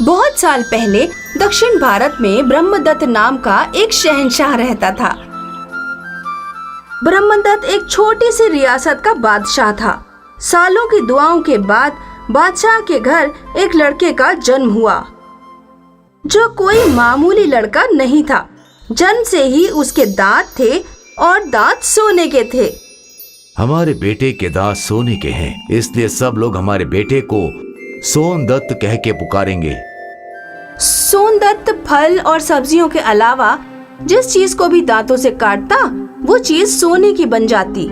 बहुत साल पहले दक्षिण भारत में ब्रह्मदत्त नाम का एक शहंशाह रहता था। ब्रह्मदत्त एक छोटी सी रियासत का बादशाह था। सालों की दुआओं के बाद बादशाह के घर एक लड़के का जन्म हुआ, जो कोई मामूली लड़का नहीं था। जन्म से ही उसके दांत थे और दांत सोने के थे। हमारे बेटे के दांत सोने के हैं, इसलिए सब लोग हमारे बेटे को सोनदत्त कह के पुकारेंगे। सोनदत्त फल और सब्जियों के अलावा जिस चीज को भी दांतों से काटता वो चीज सोने की बन जाती।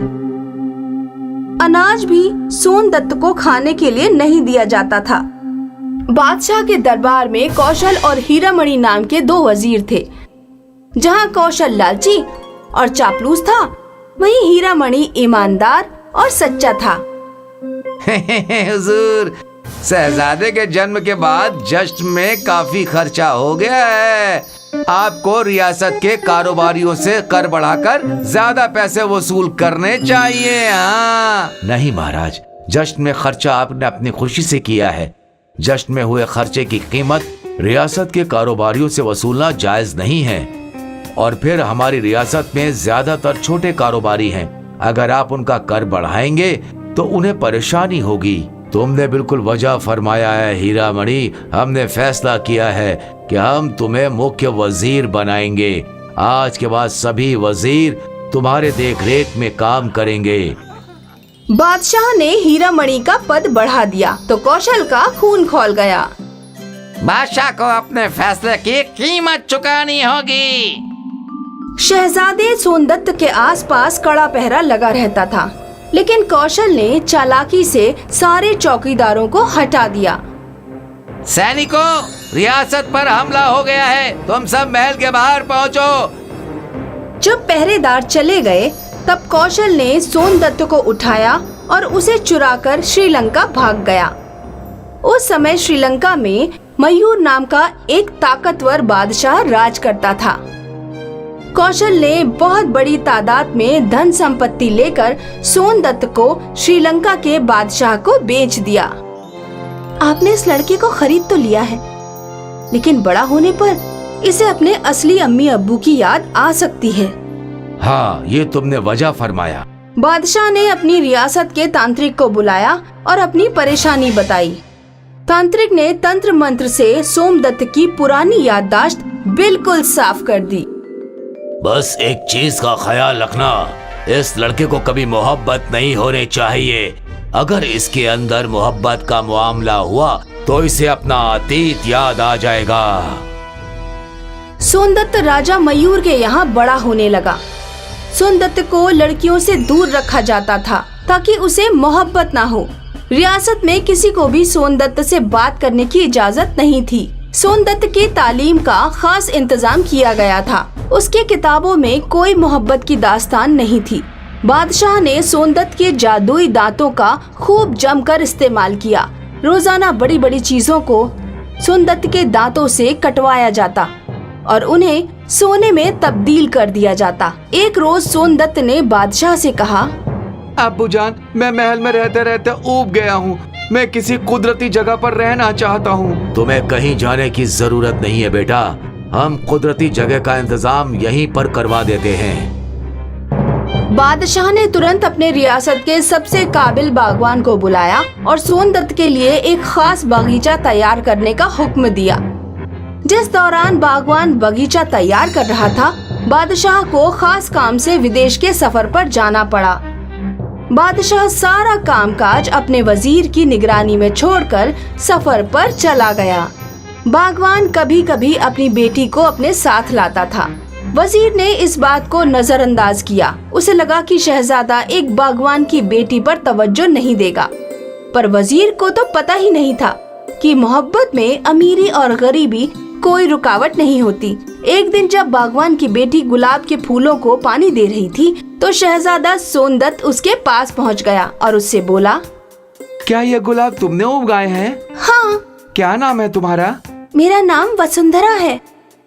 अनाज भी सोनदत्त को खाने के लिए नहीं दिया जाता था। बादशाह के दरबार में कौशल और हीरामणि नाम के दो वजीर थे। जहाँ कौशल लालची और चापलूस था, वहीं हीरामणि ईमानदार और सच्चा था। हुजूर, शहजादे के जन्म के बाद जश्न में काफी खर्चा हो गया है। आपको रियासत के कारोबारियों से कर बढ़ाकर ज्यादा पैसे वसूल करने चाहिए। हाँ नहीं महाराज, जश्न में खर्चा आपने अपनी खुशी से किया है। जश्न में हुए खर्चे की कीमत रियासत के कारोबारियों से वसूलना जायज नहीं है। और फिर हमारी रियासत में ज्यादातर छोटे कारोबारी हैं। अगर आप उनका कर बढ़ाएंगे तो उन्हें परेशानी होगी। तुमने बिल्कुल वजह फरमाया है हीरामणि। हमने फैसला किया है कि हम तुम्हें मुख्य वजीर बनाएंगे। आज के बाद सभी वजीर तुम्हारे देखरेख में काम करेंगे। बादशाह ने हीरामणि का पद बढ़ा दिया तो कौशल का खून खौल गया। बादशाह को अपने फैसले की कीमत चुकानी होगी। शहजादे सोनदत्त के आसपास कड़ा पहरा लगा रहता था, लेकिन कौशल ने चालाकी से सारे चौकीदारों को हटा दिया। सैनिकों, रियासत पर हमला हो गया है, तुम सब महल के बाहर पहुंचो। जब पहरेदार चले गए तब कौशल ने सोनदत्त को उठाया और उसे चुराकर श्रीलंका भाग गया। उस समय श्रीलंका में मयूर नाम का एक ताकतवर बादशाह राज करता था। कौशल ने बहुत बड़ी तादाद में धन संपत्ति लेकर सोनदत्त को श्रीलंका के बादशाह को बेच दिया। आपने इस लड़के को खरीद तो लिया है, लेकिन बड़ा होने पर इसे अपने असली अम्मी अब्बू की याद आ सकती है। हाँ, ये तुमने वजह फरमाया। बादशाह ने अपनी रियासत के तांत्रिक को बुलाया और अपनी परेशानी बताई। तांत्रिक ने तंत्र मंत्र से सोमदत्त की पुरानी याददाश्त बिल्कुल साफ कर दी। बस एक चीज का ख्याल रखना, इस लड़के को कभी मोहब्बत नहीं होनी चाहिए। अगर इसके अंदर मोहब्बत का मामला हुआ तो इसे अपना अतीत याद आ जाएगा। सोनदत्त राजा मयूर के यहाँ बड़ा होने लगा। सोनदत्त को लड़कियों से दूर रखा जाता था ताकि उसे मोहब्बत ना हो। रियासत में किसी को भी सोनदत्त से बात करने की इजाजत नहीं थी। सोनदत्त की तालीम का खास इंतजाम किया गया था। उसके किताबों में कोई मोहब्बत की दास्तान नहीं थी। बादशाह ने सोनदत्त के जादुई दांतों का खूब जमकर इस्तेमाल किया। रोजाना बड़ी बड़ी चीजों को सोनदत्त के दांतों से कटवाया जाता और उन्हें सोने में तब्दील कर दिया जाता। एक रोज सोनदत्त ने बादशाह से कहा, अब्बूजान, मैं महल में रहते रहते ऊब गया हूँ। मैं किसी कुदरती जगह पर रहना चाहता हूँ। तुम्हें कहीं जाने की जरूरत नहीं है बेटा, हम कुदरती जगह का इंतजाम यहीं पर करवा देते हैं। बादशाह ने तुरंत अपने रियासत के सबसे काबिल बागवान को बुलाया और सोनदत्त के लिए एक खास बगीचा तैयार करने का हुक्म दिया। जिस दौरान बागवान बगीचा तैयार कर रहा था, बादशाह को खास काम से विदेश के सफर पर जाना पड़ा। बादशाह सारा कामकाज अपने वजीर की निगरानी में छोड़कर सफर पर चला गया। बागवान कभी कभी अपनी बेटी को अपने साथ लाता था। वजीर ने इस बात को नजरअंदाज किया। उसे लगा कि शहजादा एक बागवान की बेटी पर तवज्जो नहीं देगा, पर वजीर को तो पता ही नहीं था कि मोहब्बत में अमीरी और गरीबी कोई रुकावट नहीं होती। एक दिन जब बागवान की बेटी गुलाब के फूलों को पानी दे रही थी तो शहजादा सोनदत्त उसके पास पहुंच गया और उससे बोला, क्या ये गुलाब तुमने उगाए हैं? हाँ। क्या नाम है तुम्हारा? मेरा नाम वसुंधरा है।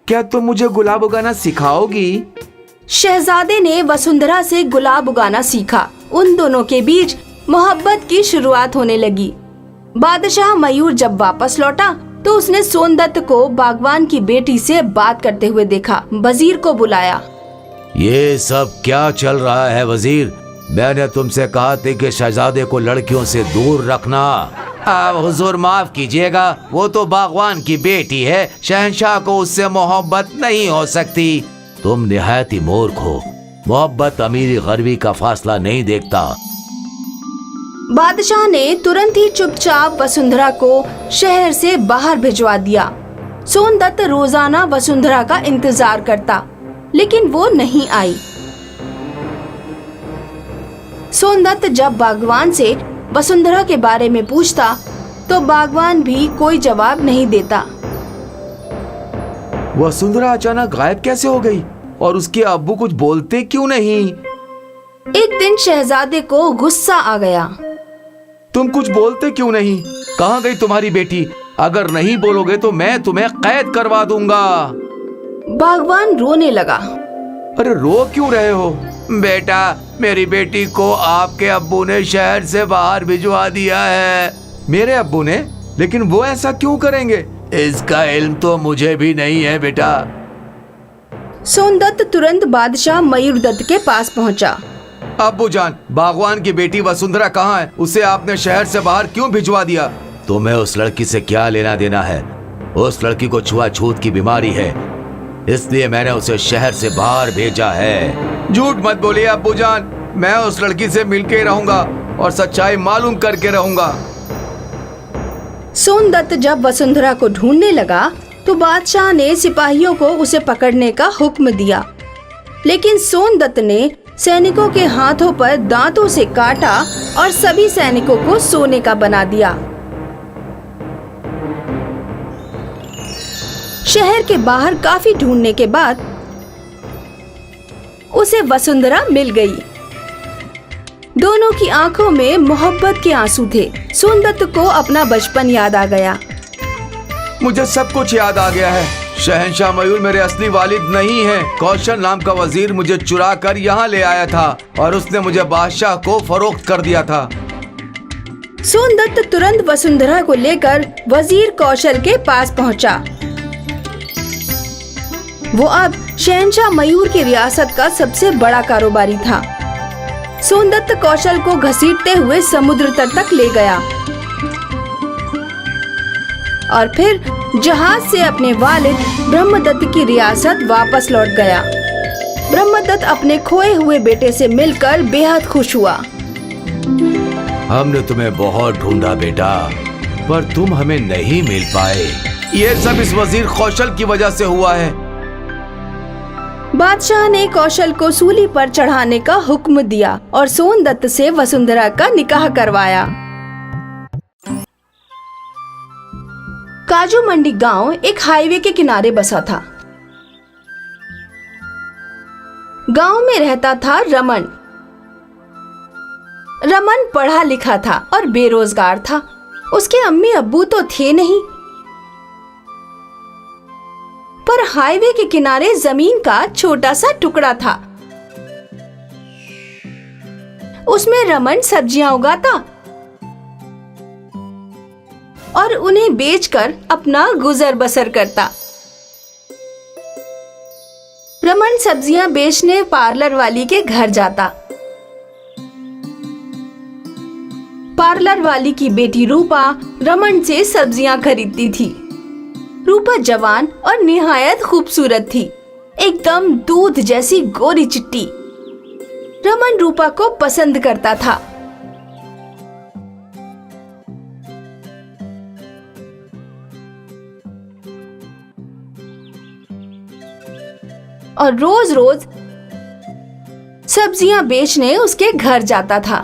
क्या तुम मुझे गुलाब उगाना सिखाओगी? शहजादे ने वसुंधरा से गुलाब उगाना सीखा। उन दोनों के बीच मोहब्बत की शुरुआत होने लगी। बादशाह मयूर जब वापस लौटा तो उसने सोनदत्त को बागवान की बेटी से बात करते हुए देखा। वजीर को बुलाया। ये सब क्या चल रहा है वजीर? मैंने तुमसे कहा था कि शहजादे को लड़कियों से दूर रखना। हुजूर माफ कीजिएगा, वो तो बागवान की बेटी है, शहंशाह को उससे मोहब्बत नहीं हो सकती। तुम निहायत ही मूर्ख हो। मोहब्बत अमीरी गरीबी का फासला नहीं देखता। बादशाह ने तुरंत ही चुपचाप वसुंधरा को शहर से बाहर भिजवा दिया। सोनदत्त रोजाना वसुंधरा का इंतजार करता, लेकिन वो नहीं आई। सोनदत्त जब बागवान से वसुंधरा के बारे में पूछता तो बागवान भी कोई जवाब नहीं देता। वसुंधरा अचानक गायब कैसे हो गई और उसके अब्बू कुछ बोलते क्यों नहीं? एक दिन शहजादे को गुस्सा आ गया। तुम कुछ बोलते क्यों नहीं? कहाँ गई तुम्हारी बेटी? अगर नहीं बोलोगे तो मैं तुम्हें कैद करवा दूंगा। बागवान रोने लगा। अरे रो क्यों रहे हो? बेटा, मेरी बेटी को आपके अब्बू ने शहर से बाहर भिजवा दिया है। मेरे अब्बू ने? लेकिन वो ऐसा क्यों करेंगे? इसका इल्म तो मुझे भी नहीं है बेटा। सोनदत्त तुरंत बादशाह मयूरदत्त के पास पहुंचा। अब्बू जान, बागवान की बेटी वसुंधरा कहाँ है? उसे आपने शहर से बाहर क्यों भिजवा दिया? तुम्हें उस लड़की से क्या लेना देना है? उस लड़की को छुआछूत की बीमारी है, इसलिए मैंने उसे शहर से बाहर भेजा है। झूठ मत बोलिए अब्बू जान, मैं उस लड़की से मिलके ही रहूंगा और सच्चाई मालूम करके रहूंगा। सोनदत्त जब वसुंधरा को ढूंढने लगा तो बादशाह ने सिपाहियों को उसे पकड़ने का हुक्म दिया, लेकिन सोनदत्त ने सैनिकों के हाथों पर दांतों से काटा और सभी सैनिकों को सोने का बना दिया। शहर के बाहर काफी ढूंढने के बाद उसे वसुंधरा मिल गई। दोनों की आंखों में मोहब्बत के आंसू थे। सोनदत्त को अपना बचपन याद आ गया। मुझे सब कुछ याद आ गया है। शहंशाह मयूर मेरे असली वालिद नहीं है। कौशल नाम का वजीर मुझे चुरा कर यहाँ ले आया था और उसने मुझे बादशाह को फरोख्त कर दिया था। सोनदत्त तुरंत वसुंधरा को लेकर वजीर कौशल के पास पहुंचा। वो अब शहंशाह मयूर की रियासत का सबसे बड़ा कारोबारी था। सोनदत्त कौशल को घसीटते हुए समुद्र तट तक ले गया और फिर जहाज से अपने वालिद ब्रह्मदत्त की रियासत वापस लौट गया। ब्रह्मदत्त अपने खोए हुए बेटे से मिलकर बेहद खुश हुआ। हमने तुम्हें बहुत ढूंढा बेटा, पर तुम हमें नहीं मिल पाए। ये सब इस वजीर कौशल की वजह से हुआ है। बादशाह ने कौशल को सूली पर चढ़ाने का हुक्म दिया और सोनदत्त से वसुंधरा का निकाह करवाया। काजू मंडी गांव एक हाईवे के किनारे बसा था। गांव में रहता था रमन। रमन पढ़ा लिखा था और बेरोजगार था। उसके अम्मी अब्बू तो थे नहीं, पर हाईवे के किनारे जमीन का छोटा सा टुकड़ा था। उसमें रमन सब्जियां उगाता और उन्हें बेचकर अपना गुजर बसर करता। रमन सब्जियां बेचने पार्लर वाली के घर जाता। पार्लर वाली की बेटी रूपा रमन से सब्जियां खरीदती थी। रूपा जवान और निहायत खूबसूरत थी, एकदम दूध जैसी गोरी चिट्टी। रमन रूपा को पसंद करता था। और रोज रोज सब्जियां बेचने उसके घर जाता था।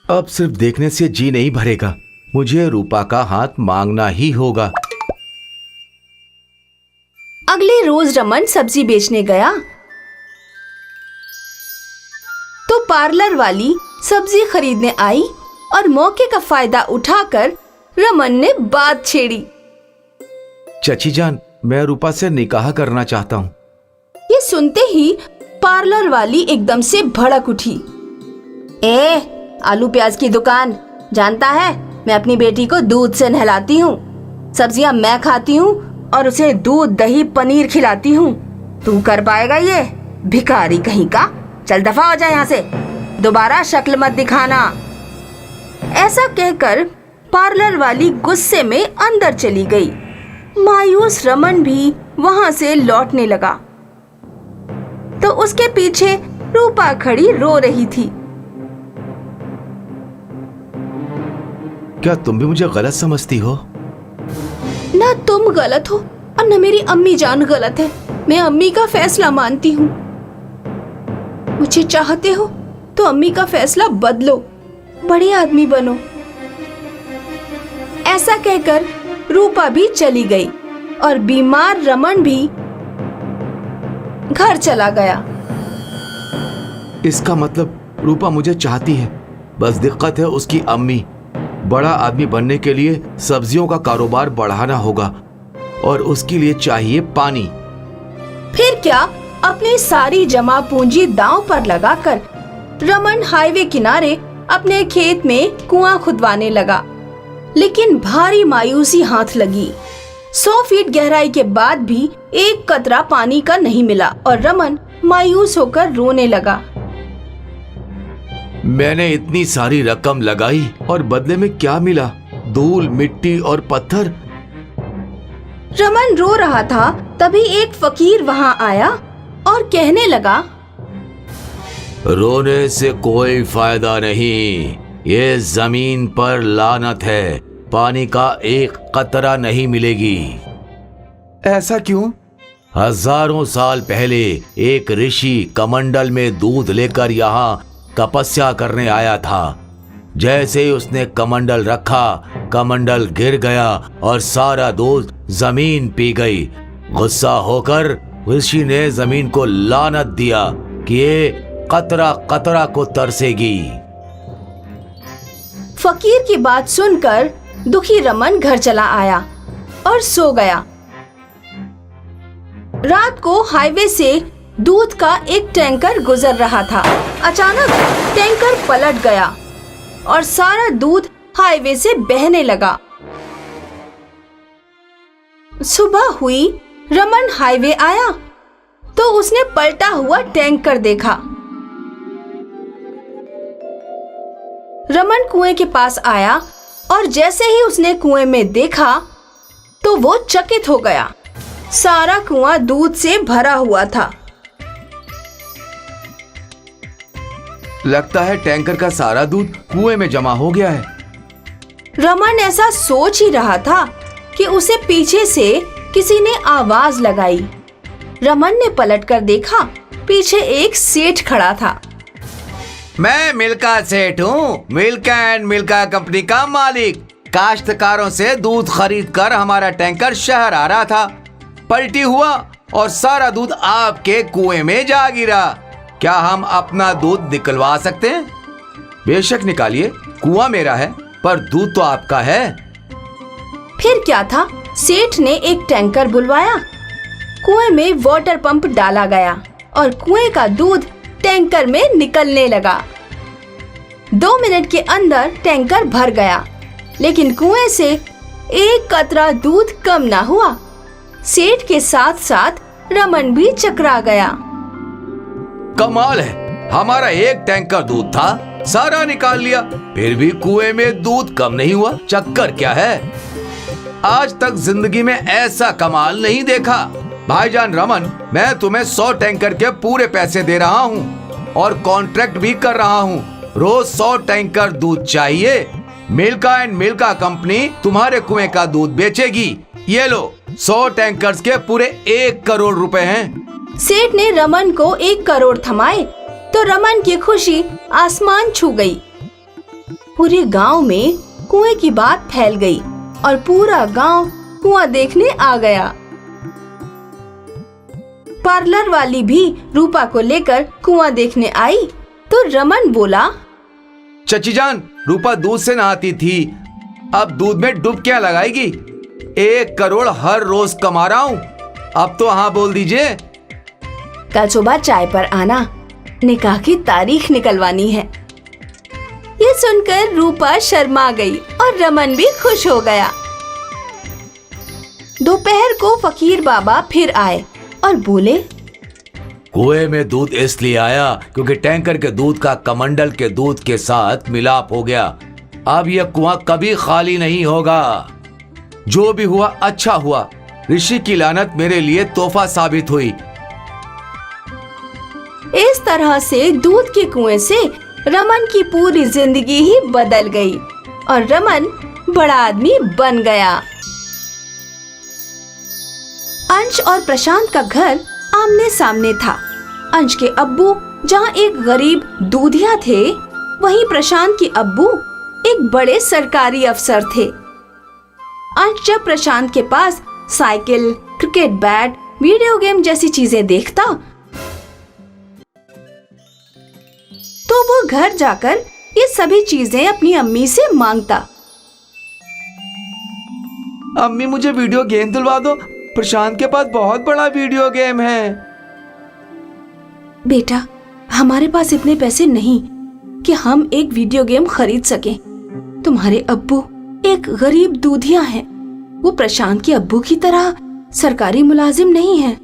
अब सिर्फ देखने से जी नहीं भरेगा, मुझे रूपा का हाथ मांगना ही होगा। अगले रोज रमन सब्जी बेचने गया तो पार्लर वाली सब्जी खरीदने आई और मौके का फायदा उठाकर रमन ने बात छेड़ी। चची जान, मैं रूपा से निकाह करना चाहता हूँ। ये सुनते ही पार्लर वाली एकदम से भड़क उठी। आलू प्याज की दुकान जानता है? मैं अपनी बेटी को दूध से नहलाती हूँ, सब्जियां मैं खाती हूँ और उसे दूध दही पनीर खिलाती हूँ। तू कर पाएगा ये? भिखारी कहीं का। चल दफा हो जाए यहाँ से, दोबारा शक्ल मत दिखाना। ऐसा कहकर पार्लर वाली गुस्से में अंदर चली गई। मायूस रमन भी वहां से लौटने लगा तो उसके पीछे रूपा खड़ी रो रही थी। क्या तुम भी मुझे गलत समझती हो? ना तुम गलत हो और न मेरी अम्मी जान गलत है। मैं अम्मी का फैसला मानती हूँ। मुझे चाहते हो तो अम्मी का फैसला बदलो, बड़े आदमी बनो। ऐसा कहकर रूपा भी चली गई और बीमार रमन भी घर चला गया। इसका मतलब रूपा मुझे चाहती है, बस दिक्कत है उसकी अम्मी। बड़ा आदमी बनने के लिए सब्जियों का कारोबार बढ़ाना होगा और उसके लिए चाहिए पानी। फिर क्या, अपनी सारी जमा पूंजी दांव पर लगाकर रमन हाईवे किनारे अपने खेत में कुआं खुदवाने लगा। लेकिन भारी मायूसी हाथ लगी। 100 फीट गहराई के बाद भी एक कतरा पानी का नहीं मिला और रमन मायूस होकर रोने लगा। मैंने इतनी सारी रकम लगाई और बदले में क्या मिला? धूल, मिट्टी और पत्थर। रमन रो रहा था, तभी एक फकीर वहां आया और कहने लगा, रोने से कोई फायदा नहीं। ये जमीन पर लानत है, पानी का एक कतरा नहीं मिलेगी। ऐसा क्यों? हजारों साल पहले एक ऋषि कमंडल में दूध लेकर यहाँ तपस्या करने आया था। जैसे ही उसने कमंडल रखा, कमंडल गिर गया और सारा दूध जमीन पी गई। गुस्सा होकर ऋषि ने जमीन को लानत दिया कि ये कतरा कतरा को तरसेगी। फकीर की बात सुनकर दुखी रमन घर चला आया और सो गया। रात को हाईवे से दूध का एक टैंकर गुजर रहा था। अचानक टैंकर पलट गया और सारा दूध हाईवे से बहने लगा। सुबह हुई, रमन हाईवे आया तो उसने पलटा हुआ टैंकर देखा। रमन कुएं के पास आया और जैसे ही उसने कुएं में देखा तो वो चकित हो गया। सारा कुआं दूध से भरा हुआ था। लगता है टैंकर का सारा दूध कुएं में जमा हो गया है। रमन ऐसा सोच ही रहा था कि उसे पीछे से किसी ने आवाज लगाई। रमन ने पलटकर देखा, पीछे एक सेठ खड़ा था। मैं मिल्का सेठ हूँ, मिल्का एंड मिल्का कंपनी का मालिक। काश्तकारों से दूध खरीद कर हमारा टैंकर शहर आ रहा था, पलटी हुआ और सारा दूध आपके कुएं में जा गिरा। क्या हम अपना दूध निकलवा सकते हैं? बेशक निकालिए, कुआं मेरा है पर दूध तो आपका है। फिर क्या था, सेठ ने एक टैंकर बुलवाया। कुएं में वाटर पंप डाला गया और कुएं का दूध टैंकर में निकलने लगा। 2 मिनट के अंदर टैंकर भर गया, लेकिन कुएं से एक कतरा दूध कम ना हुआ। सेठ के साथ साथ रमन भी चकरा गया। कमाल है, हमारा एक टैंकर दूध था, सारा निकाल लिया, फिर भी कुएं में दूध कम नहीं हुआ। चक्कर क्या है? आज तक जिंदगी में ऐसा कमाल नहीं देखा। भाईजान रमन, मैं तुम्हें 100 टैंकर के पूरे पैसे दे रहा हूँ और कॉन्ट्रैक्ट भी कर रहा हूँ। रोज 100 टैंकर दूध चाहिए। मिल्का एंड मिल्का कंपनी तुम्हारे कुएं का दूध बेचेगी। ये लो, 100 टैंकर्स के पूरे 1 करोड़ रुपए हैं। सेठ ने रमन को 1 करोड़ थमाए तो रमन की खुशी आसमान छू गई। पूरे गांव में कुएं की बात फैल गई और पूरा गांव कुआं देखने आ गया। पार्लर वाली भी रूपा को लेकर कुआं देखने आई तो रमन बोला, चची जान, रूपा दूध से नहाती थी, अब दूध में डुबकियां लगाएगी। 1 करोड़ हर रोज कमा रहा हूँ, अब तो हाँ बोल दीजिए। कल सुबह चाय पर आना, निकाह की तारीख निकलवानी है। ये सुनकर रूपा शर्मा गई और रमन भी खुश हो गया। दोपहर को फकीर बाबा फिर आए और बोले, कुएं में दूध इसलिए आया क्योंकि टैंकर के दूध का कमंडल के दूध के साथ मिलाप हो गया। अब यह कुआं कभी खाली नहीं होगा। जो भी हुआ अच्छा हुआ। ऋषि की लानत मेरे लिए तोहफा साबित हुई। इस तरह से दूध के कुएं से रमन की पूरी जिंदगी ही बदल गई और रमन बड़ा आदमी बन गया। अंश और प्रशांत का घर आमने सामने था। अंश के अब्बू जहाँ एक गरीब दूधिया थे, वहीं प्रशांत के अब्बू एक बड़े सरकारी अफसर थे। अंश जब प्रशांत के पास cycle, cricket bat, video game जैसी चीजें देखता तो वो घर जाकर ये सभी चीजें अपनी अम्मी से मांगता। अम्मी मुझे वीडियो गेम दिलवा दो, प्रशांत के पास बहुत बड़ा वीडियो गेम है। बेटा, हमारे पास इतने पैसे नहीं कि हम एक वीडियो गेम खरीद सकें। तुम्हारे अब्बू एक गरीब दूधिया हैं। वो प्रशांत के अब्बू की तरह सरकारी मुलाजिम नहीं है।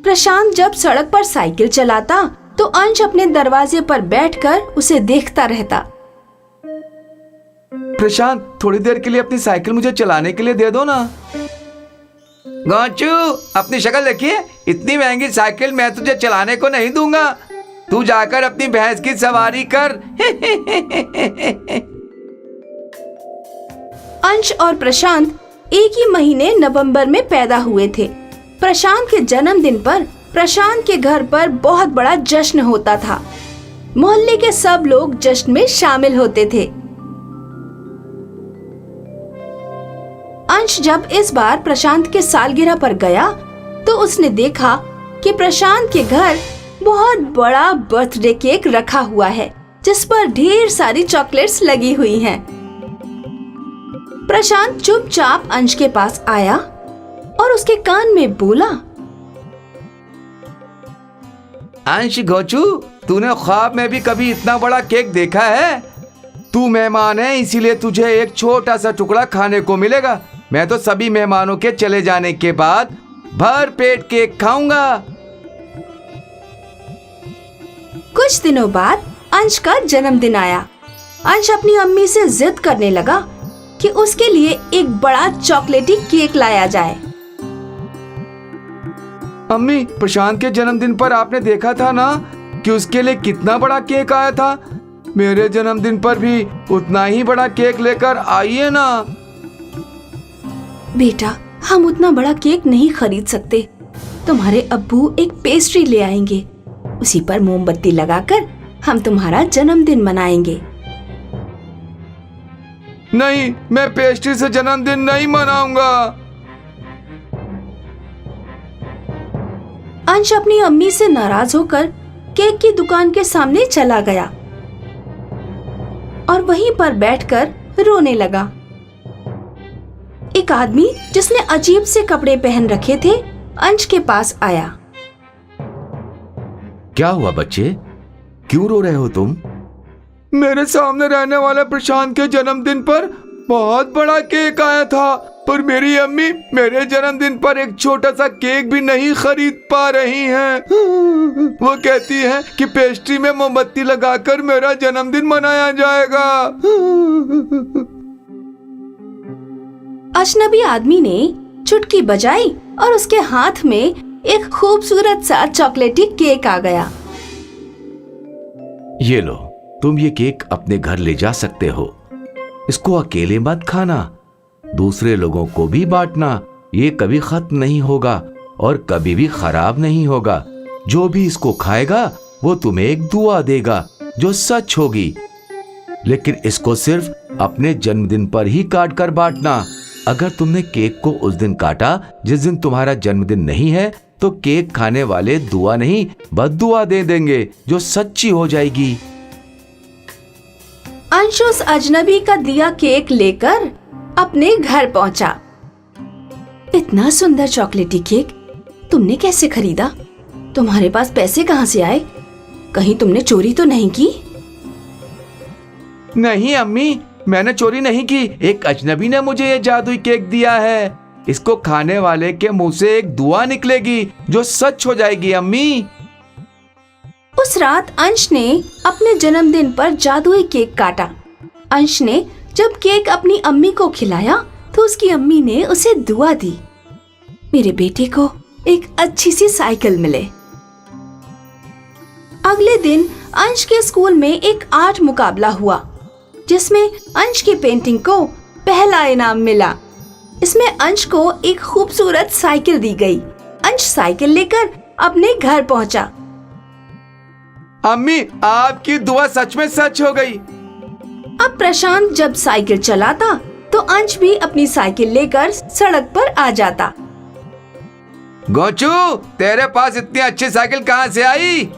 प्रशांत जब सड़क पर साइकिल चलाता तो अंश अपने दरवाजे पर बैठकर उसे देखता रहता। प्रशांत, थोड़ी देर के लिए अपनी साइकिल मुझे चलाने के लिए दे दो ना। गोचू, अपनी शक्ल देखिए, इतनी महंगी साइकिल मैं तुझे चलाने को नहीं दूंगा। तू जाकर अपनी भैंस की सवारी कर। अंश और प्रशांत एक ही महीने नवंबर में पैदा हुए थे। प्रशांत के जन्मदिन पर प्रशांत के घर पर बहुत बड़ा जश्न होता था। मोहल्ले के सब लोग जश्न में शामिल होते थे। अंश जब इस बार प्रशांत के सालगिरह पर गया तो उसने देखा कि प्रशांत के घर बहुत बड़ा बर्थडे केक रखा हुआ है, जिस पर ढेर सारी चॉकलेट्स लगी हुई हैं। प्रशांत चुपचाप अंश के पास आया और उसके कान में बोला, अंश, गोचू, तूने ख्वाब में भी कभी इतना बड़ा केक देखा है? तू मेहमान है, इसीलिए तुझे एक छोटा सा टुकड़ा खाने को मिलेगा। मैं तो सभी मेहमानों के चले जाने के बाद भर पेट केक खाऊंगा। कुछ दिनों बाद अंश का जन्मदिन आया। अंश अपनी अम्मी से जिद करने लगा कि उसके लिए एक बड़ा चॉकलेटी केक लाया जाए। अम्मी, प्रशांत के जन्मदिन पर आपने देखा था ना कि उसके लिए कितना बड़ा केक आया था। मेरे जन्मदिन पर भी उतना ही बड़ा केक लेकर आइए ना। बेटा, हम उतना बड़ा केक नहीं खरीद सकते। तुम्हारे अब्बू एक पेस्ट्री ले आएंगे, उसी पर मोमबत्ती लगाकर हम तुम्हारा जन्मदिन मनाएंगे। नहीं, मैं पेस्ट्री से जन्मदिन नहीं मनाऊंगा। अंश अपनी अम्मी से नाराज होकर केक की दुकान के सामने चला गया और वहीं पर बैठकर रोने लगा। एक आदमी जिसने अजीब से कपड़े पहन रखे थे अंश के पास आया। क्या हुआ बच्चे, क्यों रो रहे हो तुम? मेरे सामने रहने वाले प्रशांत के जन्मदिन पर बहुत बड़ा केक आया था, पर मेरी अम्मी मेरे जन्मदिन पर एक छोटा सा केक भी नहीं खरीद पा रही हैं। वो कहती है कि पेस्ट्री में मोमबत्ती लगाकर मेरा जन्मदिन मनाया जाएगा। अजनबी आदमी ने चुटकी बजाई और उसके हाथ में एक खूबसूरत सा चॉकलेटी केक आ गया। ये लो, तुम ये केक अपने घर ले जा सकते हो। इसको अकेले मत खाना, दूसरे लोगों को भी बांटना। ये कभी खत्म नहीं होगा और कभी भी खराब नहीं होगा। जो भी इसको खाएगा वो तुम्हें एक दुआ देगा जो सच होगी। लेकिन इसको सिर्फ अपने जन्मदिन पर ही काट कर बांटना। अगर तुमने केक को उस दिन काटा जिस दिन तुम्हारा जन्मदिन नहीं है, तो केक खाने वाले दुआ नहीं बद्दुआ दे देंगे जो सच्ची हो जाएगी। अंश उस अजनबी का दिया केक लेकर अपने घर पहुंचा। इतना सुंदर चॉकलेटी केक तुमने कैसे खरीदा? तुम्हारे पास पैसे कहां से आए? कहीं तुमने चोरी तो नहीं की? नहीं अम्मी, मैंने चोरी नहीं की। एक अजनबी ने मुझे ये जादुई केक दिया है। इसको खाने वाले के मुंह से एक दुआ निकलेगी जो सच हो जाएगी अम्मी। उस रात अंश ने अपने जन्मदिन पर जादुई केक काटा। अंश ने जब केक अपनी अम्मी को खिलाया तो उसकी अम्मी ने उसे दुआ दी, मेरे बेटे को एक अच्छी सी साइकिल मिले। अगले दिन अंश के स्कूल में एक आर्ट मुकाबला हुआ जिसमें अंश की पेंटिंग को पहला इनाम मिला। इसमें अंश को एक खूबसूरत साइकिल दी गई। अंश साइकिल लेकर अपने घर पहुंचा। अम्मी, आपकी दुआ सच में सच हो गई। अब प्रशांत जब साइकिल चलाता तो अंश भी अपनी साइकिल लेकर सड़क पर आ जाता। गोचू, तेरे पास इतनी अच्छी साइकिल कहाँ से आई?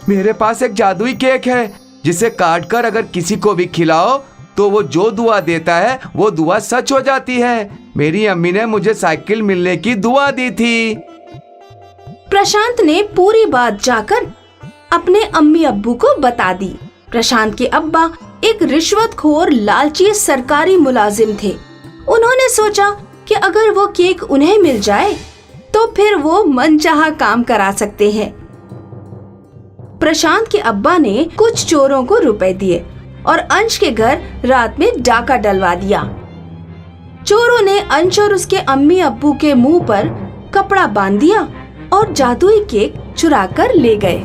मेरे पास एक जादुई केक है जिसे काट कर अगर किसी को भी खिलाओ तो वो जो दुआ देता है वो दुआ सच हो जाती है। मेरी अम्मी ने मुझे साइकिल मिलने की दुआ दी थी। प्रशांत ने पूरी बात जाकर अपने अम्मी अब्बू को बता दी। प्रशांत के अब्बा एक रिश्वतखोर लालची सरकारी मुलाजिम थे। उन्होंने सोचा कि अगर वो केक उन्हें मिल जाए तो फिर वो मनचाहा काम करा सकते हैं। प्रशांत के अब्बा ने कुछ चोरों को रुपए दिए और अंश के घर रात में डाका डलवा दिया। चोरों ने अंश और उसके अम्मी अब्बू के मुंह पर कपड़ा बांध दिया और जादुई केक चुरा कर ले गए।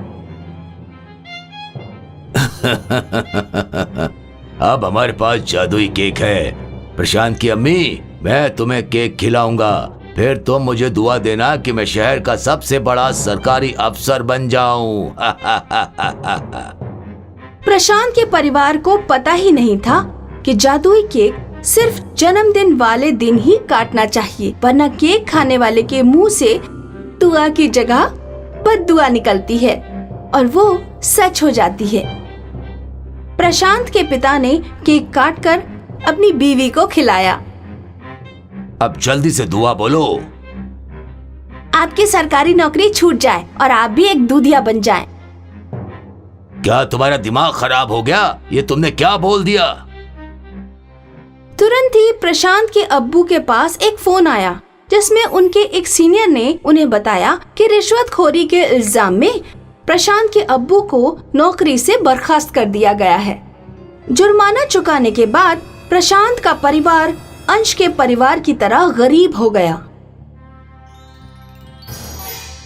अब हमारे पास जादुई केक है। प्रशांत की अम्मी, मैं तुम्हें केक खिलाऊंगा, फिर तुम मुझे दुआ देना कि मैं शहर का सबसे बड़ा सरकारी अफसर बन जाऊं। प्रशांत के परिवार को पता ही नहीं था कि जादुई केक सिर्फ जन्मदिन वाले दिन ही काटना चाहिए, वरना केक खाने वाले के मुंह से दुआ की जगह बद्दुआ निकलती है और वो सच हो जाती है। प्रशांत के पिता ने केक काटकर अपनी बीवी को खिलाया। अब जल्दी से दुआ बोलो। आपकी सरकारी नौकरी छूट जाए और आप भी एक दूधिया बन जाएं। क्या तुम्हारा दिमाग खराब हो गया? ये तुमने क्या बोल दिया? तुरंत ही प्रशांत के अब्बू के पास एक फोन आया जिसमें उनके एक सीनियर ने उन्हें बताया कि रिश्वतखोरी के इल्जाम में प्रशांत के अब्बू को नौकरी से बर्खास्त कर दिया गया है। जुर्माना चुकाने के बाद प्रशांत का परिवार अंश के परिवार की तरह गरीब हो गया।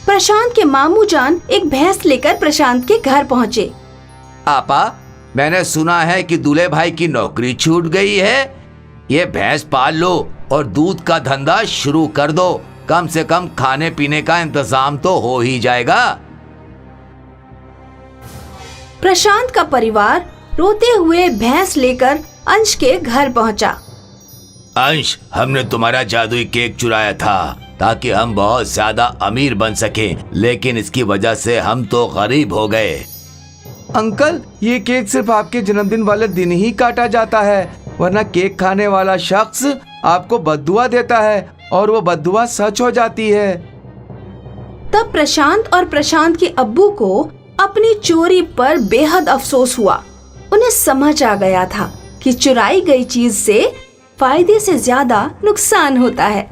प्रशांत के मामू जान एक भैंस लेकर प्रशांत के घर पहुँचे। आपा, मैंने सुना है कि दूल्हे भाई की नौकरी छूट गई है। ये भैंस पाल लो और दूध का धंधा शुरू कर दो। कम से कम खाने पीने का इंतजाम तो हो ही जाएगा। प्रशांत का परिवार रोते हुए भैंस लेकर अंश के घर पहुंचा। अंश, हमने तुम्हारा जादुई केक चुराया था ताकि हम बहुत ज्यादा अमीर बन सकें, लेकिन इसकी वजह से हम तो गरीब हो गए। अंकल, ये केक सिर्फ आपके जन्मदिन वाले दिन ही काटा जाता है, वरना केक खाने वाला शख्स आपको बद्दुआ देता है और वो बद्दुआ सच हो जाती है। तब प्रशांत और प्रशांत के अब्बू को अपनी चोरी पर बेहद अफसोस हुआ। उन्हें समझ आ गया था कि चुराई गई चीज से फायदे से ज्यादा नुकसान होता है।